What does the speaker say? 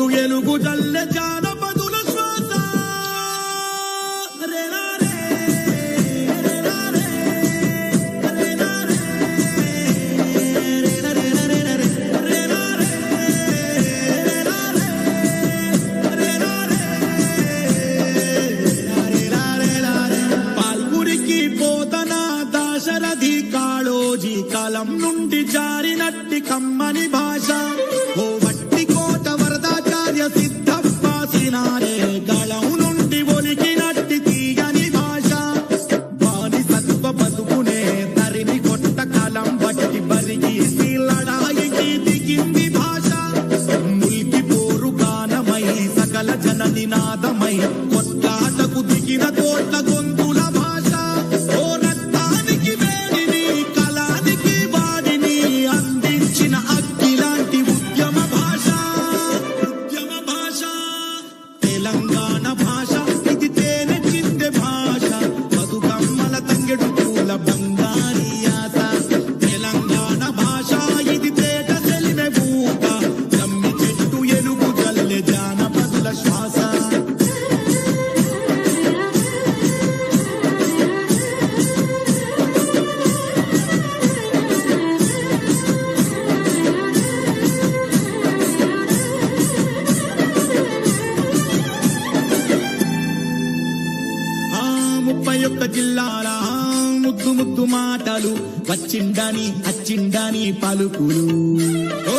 చెట్టు ఎలుగు జల్లె జానపదుల శ్వాస పాల్గురికి పోతన దాశరథి కాళోజీ కాలం నుండి జారినట్టి కమ్మని భాష ఓ వట్టి కోట వరదాచార్య సిద్ధప్పాసినారే గళం నుండి ఒలికినట్టి తీయని భాష వాని సత్వ బతుకునే తరిమి కొట్ట కాలం బట్టి బరిగి లడాయికి దిగింది భాష ముల్కి పోరు గానమై సకల జన నినాదమై కొట్లాటకు దిగిన కోట్ల గొంతుల భాష ఓ రక్తానికి వేడిని కళానికి వాడిని అందించిన అగ్గిలాంటి ఉద్యమ భాష తెలంగాణ భాష ఇది తేనె చిందె భాష బతుకమ్మల తంగెడు పూల బంగారి ఆశ తెలంగాణ భాష ఇది పేట సెలిమె బూట జమ్మి చెట్టు ఎలుగు జల్లె జానపదుల శ్వాస ఆ 31 జిల్లాల ముద్దు ముద్దు మాటలు వచ్చిండని అచ్చిండని పలుకులు ఓ